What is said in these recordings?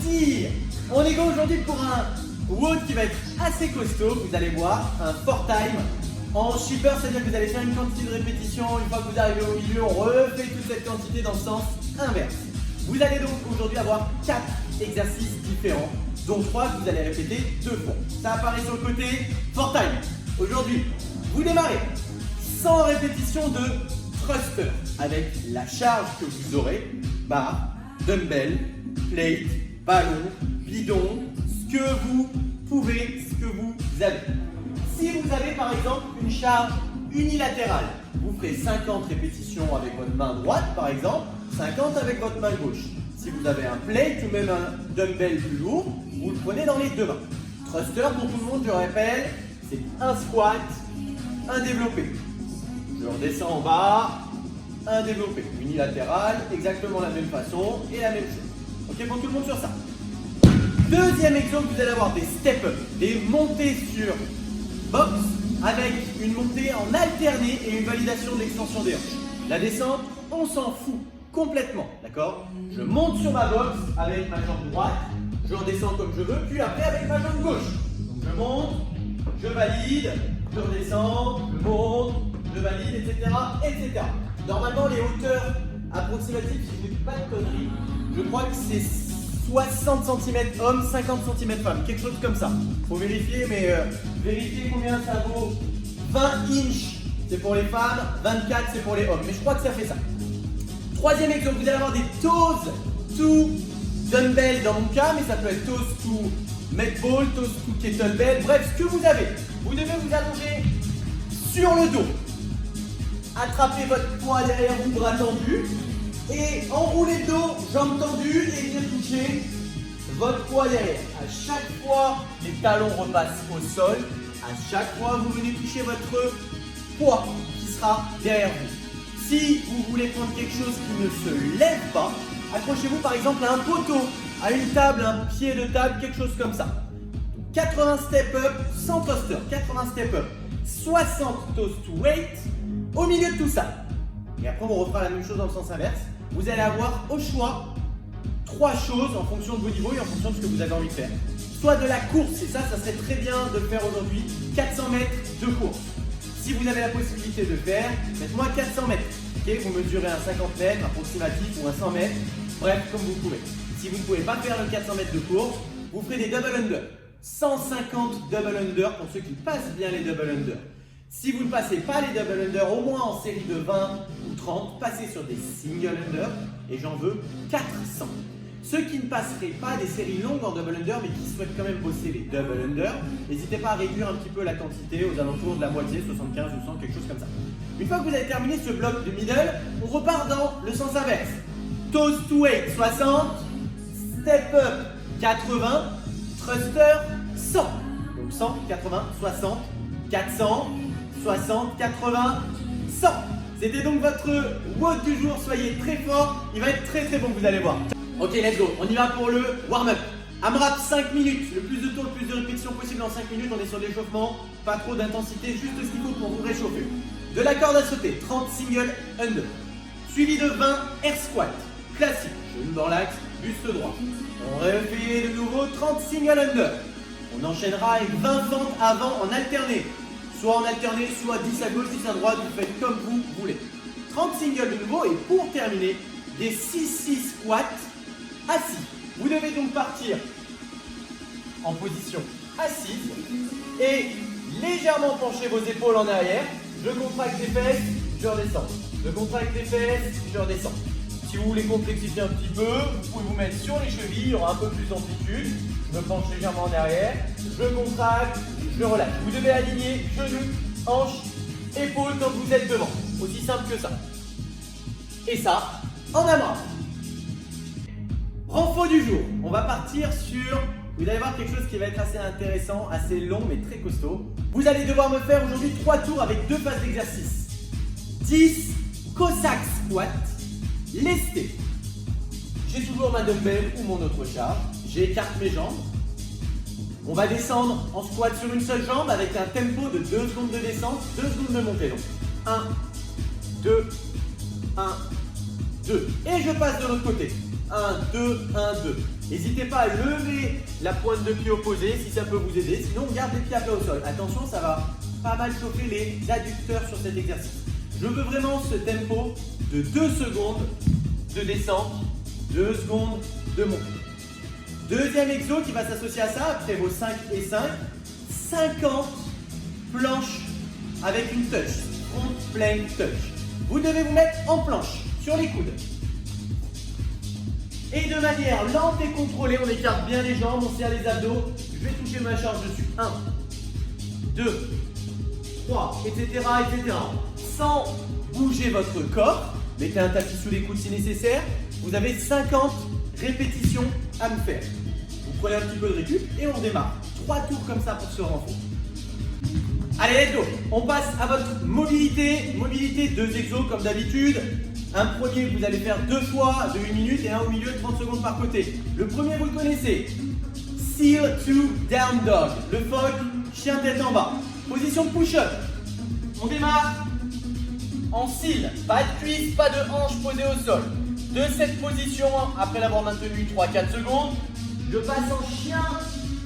tir. On est go aujourd'hui pour un WOD qui va être assez costaud. Vous allez voir, un 4-time en shipper, c'est-à-dire que vous allez faire une quantité de répétition. Une fois que vous arrivez au milieu, on refait toute cette quantité dans le sens inverse. Vous allez donc aujourd'hui avoir 4 exercices différents, dont 3 que vous allez répéter 2 fois. Ça apparaît sur le côté 4-time. Aujourd'hui, vous démarrez 100 répétitions de thruster avec la charge que vous aurez, barre, dumbbell, plate, ballon, bidon, ce que vous pouvez, ce que vous avez. Si vous avez par exemple une charge unilatérale, vous ferez 50 répétitions avec votre main droite par exemple, 50 avec votre main gauche. Si vous avez un plate ou même un dumbbell plus lourd, vous le prenez dans les deux mains. Thruster pour tout le monde, je rappelle, c'est un squat, un développé. Je redescends en bas, un développé. Unilatéral, exactement la même façon et la même chose. Ok, pour tout le monde sur ça. Deuxième exemple, vous allez avoir des step-up, des montées sur box avec une montée en alterné et une validation de l'extension des hanches. La descente, on s'en fout complètement, d'accord? Je monte sur ma box avec ma jambe droite, je redescends comme je veux, puis après avec ma jambe gauche. Donc je monte, je valide, je redescends, je monte, je valide, etc., etc. Normalement, les hauteurs approximatives, si je ne dis pas de conneries, je crois que c'est 60 cm homme, 50 cm femme, quelque chose comme ça. Faut vérifier, mais vérifiez combien ça vaut. 20 inches, c'est pour les femmes, 24 c'est pour les hommes, mais je crois que ça fait ça. Troisième exemple, vous allez avoir des toes to dumbbell dans mon cas, mais ça peut être toes to med ball, toes to kettlebell, bref, ce que vous avez. Vous devez vous allonger sur le dos. Attrapez votre poids derrière vous, bras tendus, et enroulez le dos, jambes tendues, et venez toucher votre poids derrière. À chaque fois, les talons repassent au sol. À chaque fois, vous venez toucher votre poids qui sera derrière vous. Si vous voulez prendre quelque chose qui ne se lève pas, accrochez-vous par exemple à un poteau, à une table, un pied de table, quelque chose comme ça. 80 step-up, 100 thruster, 80 step-up, 60 toes to weight, au milieu de tout ça. Et après, on refera la même chose dans le sens inverse. Vous allez avoir au choix 3 choses en fonction de vos niveaux et en fonction de ce que vous avez envie de faire. Soit de la course, et ça serait très bien de faire aujourd'hui 400 mètres de course. Si vous avez la possibilité de faire, faites-moi 400 mètres. Okay, vous mesurez un 50 mètres approximatif ou un 100 mètres, bref, comme vous pouvez. Si vous ne pouvez pas faire le 400 mètres de course, vous ferez des double under. 150 double under pour ceux qui passent bien les double under. Si vous ne passez pas les double under, au moins en série de 20 ou 30, passez sur des single under et j'en veux 400. Ceux qui ne passeraient pas des séries longues en double under mais qui souhaitent quand même bosser les double under, n'hésitez pas à réduire un petit peu la quantité aux alentours de la moitié, 75 ou 100, quelque chose comme ça. Une fois que vous avez terminé ce bloc de middle, on repart dans le sens inverse. Toes to weight 60, step up 80, thruster 100. Donc 100, 80, 60, 400, 60, 80, 100. C'était donc votre WOD du jour. Soyez très fort. Il va être très bon, vous allez voir. Ok, let's go. On y va pour le warm-up. AMRAP 5 minutes. Le plus de tours, le plus de répétitions possible en 5 minutes. On est sur l'échauffement. Pas trop d'intensité, juste ce qu'il faut pour vous réchauffer. De la corde à sauter, 30 single under. Suivi de 20 air squat. Classique. Genou dans l'axe, buste droit. On refait de nouveau 30 single under. On enchaînera avec 20 fentes avant en alterné. Soit en alterné, soit 10 à gauche, 10 à droite, vous faites comme vous voulez. 30 singles de nouveau et pour terminer, des 6-6 squats assis. Vous devez donc partir en position assise et légèrement pencher vos épaules en arrière. Je contracte les fesses, je redescends. Je contracte les fesses, je redescends. Si vous voulez complexifier un petit peu, vous pouvez vous mettre sur les chevilles, il y aura un peu plus d'amplitude. Je me penche légèrement en arrière, je contracte, je relâche. Vous devez aligner genoux, hanches, épaules quand vous êtes devant. Aussi simple que ça. Et ça, en AMRAP. Renfo du jour. On va partir sur... Vous allez voir quelque chose qui va être assez intéressant, assez long mais très costaud. Vous allez devoir me faire aujourd'hui 3 tours avec 2 phases d'exercice. 10 Cossack squat, lesté. J'ai toujours ma dumbbell ou mon autre charge. J'écarte mes jambes. On va descendre en squat sur une seule jambe avec un tempo de 2 secondes de descente, 2 secondes de montée. Donc 1, 2, 1, 2. Et je passe de l'autre côté. 1, 1, 2, 1, 2. N'hésitez pas à lever la pointe de pied opposée si ça peut vous aider. Sinon, garde les pieds à plat au sol. Attention, ça va pas mal chauffer les adducteurs sur cet exercice. Je veux vraiment ce tempo de 2 secondes de descente, 2 secondes de montée. Deuxième exo qui va s'associer à ça, après vos 5 et 5, 50 planches avec une touch, front plank touch. Vous devez vous mettre en planche, sur les coudes. Et de manière lente et contrôlée, on écarte bien les jambes, on serre les abdos. Je vais toucher ma charge dessus. 1, 2, 3, etc., etc. Sans bouger votre corps. Mettez un tapis sous les coudes si nécessaire. Vous avez 50 répétitions à me faire. Vous prenez un petit peu de récup et on démarre. 3 tours comme ça pour se renforcer. Allez, let's go. On passe à votre mobilité. Mobilité, 2 exos comme d'habitude. Un premier, vous allez faire 2 fois de 1 minute et un au milieu, 30 secondes par côté. Le premier, vous le connaissez. Seal to down dog. Le phoque, chien tête en bas. Position push-up. On démarre en seal. Pas de cuisse, pas de hanche posée au sol. De cette position, après l'avoir maintenu 3-4 secondes, je passe en chien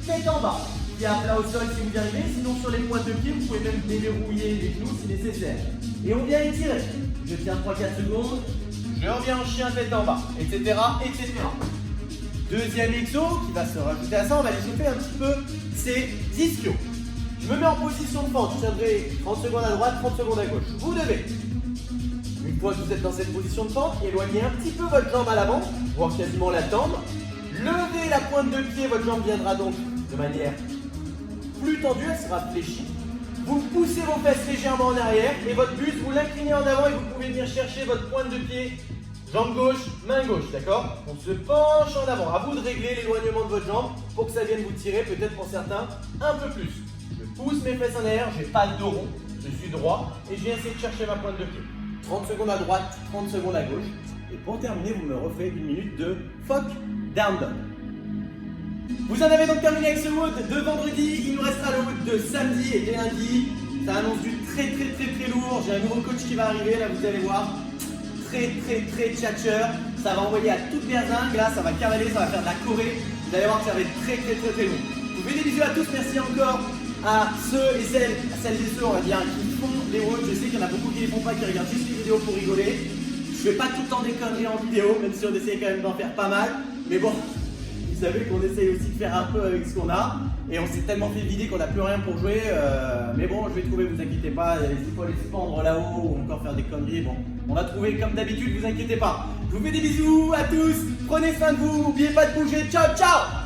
tête en bas. Pied à plat au sol si vous y arrivez. Sinon, sur les pointes de pied, vous pouvez même déverrouiller les genoux si nécessaire. Et on vient étirer. Je tiens 3-4 secondes, je reviens en chien tête en bas, etc., etc. Deuxième exo qui va se rajouter à ça, on va les chauffer un petit peu, c'est ischio. Je me mets en position de fente, je tiendrai 30 secondes à droite, 30 secondes à gauche. Vous devez, une fois que vous êtes dans cette position de fente, éloigner un petit peu votre jambe à l'avant, voire quasiment la tendre. Levez la pointe de pied, votre jambe viendra donc de manière plus tendue, elle sera fléchie. Vous poussez vos fesses légèrement en arrière et votre buste, vous l'inclinez en avant et vous pouvez venir chercher votre pointe de pied, jambe gauche, main gauche, d'accord? On se penche en avant. À vous de régler l'éloignement de votre jambe pour que ça vienne vous tirer, peut-être pour certains, un peu plus. Je pousse mes fesses en arrière, je n'ai pas de dos rond, je suis droit et je viens essayer de chercher ma pointe de pied. 30 secondes à droite, 30 secondes à gauche. Et pour terminer, vous me refaites 1 minute de phoque down dog. Vous en avez donc terminé avec ce WOD de vendredi. Il nous restera le WOD de samedi et lundi. Ça annonce du très lourd. J'ai un nouveau coach qui va arriver, là vous allez voir. Très tchatcheur. Ça va envoyer à toute berzingue. Là ça va cavaler, ça va faire de la Corée. Vous allez voir que ça va être très lourd. Je vous fais des bisous à tous. Merci encore à ceux et celles et ceux on va dire qui font les WOD. Je sais qu'il y en a beaucoup qui ne les font pas, qui regardent juste les vidéos pour rigoler. Je fais pas tout le temps des conneries en vidéo, même si on essaie quand même d'en faire pas mal. Mais bon, vous savez qu'on essaye aussi de faire un peu avec ce qu'on a. Et on s'est tellement fait vider qu'on n'a plus rien pour jouer. Mais bon, je vais trouver, vous inquiétez pas. Il faut les pendre là-haut ou encore faire des conneries. Bon, on va trouver comme d'habitude, vous inquiétez pas. Je vous fais des bisous à tous. Prenez soin de vous. N'oubliez pas de bouger. Ciao, ciao!